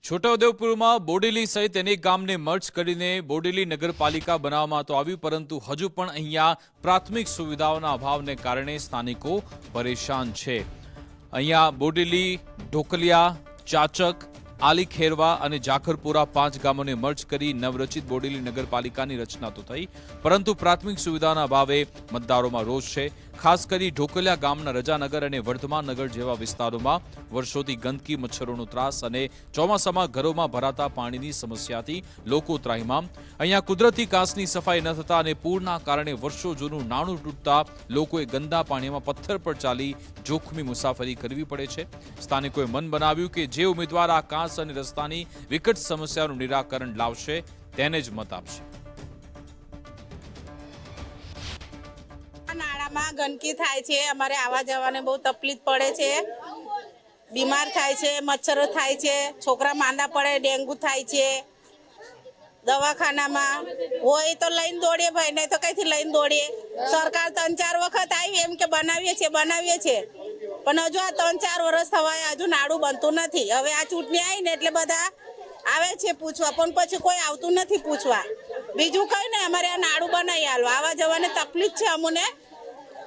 છોટાઉદેપુરમાં બોડેલી સહિત અનેક ગામને મર્જ કરીને બોડેલી નગરપાલિકા બનાવવામાં તો આવ્યું, પરંતુ હજુ પણ અહીંયા પ્રાથમિક સુવિધાઓના અભાવને કારણે સ્થાનિકો પરેશાન છે। અહીંયા બોડેલી, ઢોકલિયા, ચાચક, આલી ખેરવા અને જાખરપુરા 5 ગામોને મર્જ કરી નવરચિત બોડેલી નગરપાલિકાની રચના તો થઈ, પરંતુ પ્રાથમિક સુવિધાના અભાવે મતદારોમાં રોષ છે। ખાસ કરી ઢોકલિયા ગામના રજાનગર અને વર્ધમાન નગર જેવા વિસ્તારોમાં વર્ષોથી ગંદકી, મચ્છરોનો ત્રાસ અને ચોમાસામાં ઘરોમાં ભરાતા પાણીની સમસ્યાથી લોકો ત્રાહિમામ। અહીંયા કુદરતી કાંસની સફાઈ ન થતા અને પૂરના કારણે વર્ષો જૂનું નાણું તૂટતા લોકોએ ગંદા પાણીમાં પથ્થર પર ચાલી જોખમી મુસાફરી કરવી પડે છે। સ્થાનિકોએ મન બનાવ્યું કે જે ઉમેદવાર આ કાંસ અને રસ્તાની વિકટ સમસ્યાનું નિરાકરણ લાવશે તેને જ મત આપશે। નાળામાં ગંદકી થાય છે, અમારે આવવા જવાને બહુ તકલીફ પડે છે, બીમાર થાય છે, મચ્છરો થાય છે, છોકરા માંદા પડે, ડેન્ગુ થાય છે। દવાખાનામાં હોય તો લઈને દોડીએ ભાઈ, નહીં તો કઈથી લઈને દોડીએ। સરકાર 3-4 વખત આવી એમ કે બનાવીએ છીએ પણ હજુ આ 3-4 વર્ષ થવાય હજુ નાડું બનતું નથી। હવે આ ચૂંટણી આવી ને એટલે બધા આવે છે પૂછવા, પણ પછી કોઈ આવતું નથી પૂછવા। બીજું કઈ નહીં, અમારે આ નાડું બનાવી આલો, આવવા જવાની તકલીફ છે અમને।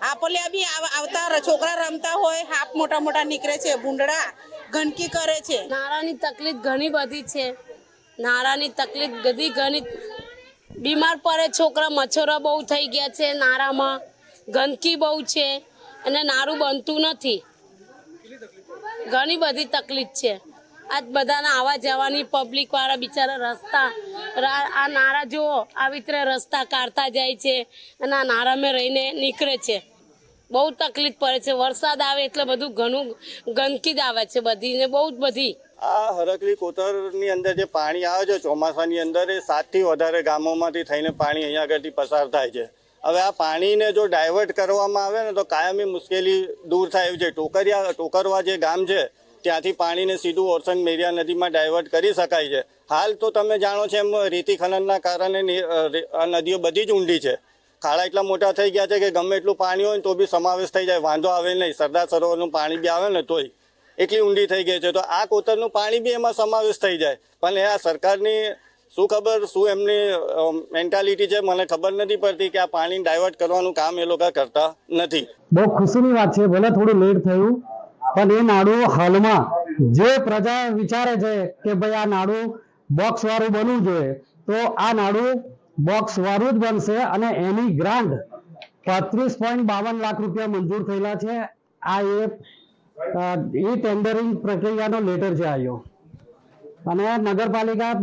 આપણે બી આવતા છોકરા રમતા હોય, હાપ મોટા મોટા નીકળે છે, ભૂંડડા ગંદકી કરે છે। નાળાની તકલીફ ઘણી બધી છે, નાળાની તકલીફ ઘણી બીમાર પડે છોકરા, મચ્છરો બહુ થઈ ગયા છે, નાળામાં ગંદકી બહુ છે અને નાળું બનતું નથી। ઘણી બધી તકલીફ છે। આજ બધાના આવવા જવાની પબ્લિક વાળા બિચારા રસ્તા આ નાળા જુઓ, આવી રીતે રસ્તા કાઢતા જાય છે અને આ નાળામાં રહીને નીકળે છે। બહુ તકલીફ પડે છે, વરસાદ આવે એટલે બધું ઘણું ગંદકી જ આવે છે બધી ને બહુ જ બધી। આ હરકલી કોતરની અંદર જે પાણી આવે છે ચોમાસાની અંદર, એ 7 થી વધારે ગામોમાંથી થઈને પાણી અહીંયા આગળથી પસાર થાય છે। હવે આ પાણીને જો ડાયવર્ટ કરવામાં આવે ને તો કાયમી મુશ્કેલી દૂર થાય એવું છે। ટોકરવા જે ગામ છે ત્યાંથી પાણીને સીધું ઓરસંગ મેરિયા નદીમાં ડાયવર્ટ કરી શકાય છે। હાલ તો તમે જાણો છો એમ રેતી ખનનના કારણે આ નદીઓ બધી જ ઊંડી છે, ખાડા એટલા મોટા થઈ ગયા છે કે ગમે એટલું પાણી હોય તો બી સમાવેશ થઈ જાય, વાંધો આવે નહીં। સરદાર સરોવરનું પાણી બી આવે ને તોય એટલી ઊંડી થઈ ગઈ છે, તો આ કોતરનું પાણી બી એમાં સમાવેશ થઈ જાય। પણ એ આ સરકારની શું ખબર, શું એમની મેન્ટાલિટી છે મને ખબર નથી પડતી કે આ પાણી ડાયવર્ટ કરવાનું કામ એ લોકો કરતા નથી। બહુ ખુશીની વાત છે, ભલે થોડું લેટ થયું પણ એ નાડું હાલમાં જે પ્રજા વિચારે છે કે ભાઈ આ નાડું બોક્સ વાળું બનવું જોઈએ, તો આ નાડું બોક્સ વાળું જ બનશે અને એની ગ્રાન્ટ 35.52 લાખ રૂપિયા મંજૂર થયેલા છે। આ એ ટેન્ડરિંગ પ્રક્રિયાનો લેટર છે આવ્યો અને નગરપાલિકા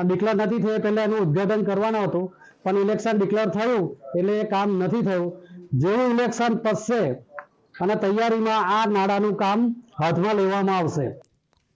ડિક્લેર નથી થયું પહેલા એનું ઉદ્ઘાટન કરવાનું હતું, પણ ઇલેક્શન ડિક્લેર થયું એટલે એ કામ નથી થયું। જેવું ઇલેક્શન પતશે અને તૈયારીમાં આ નાડાનું કામ હાથમાં લેવામાં આવશે।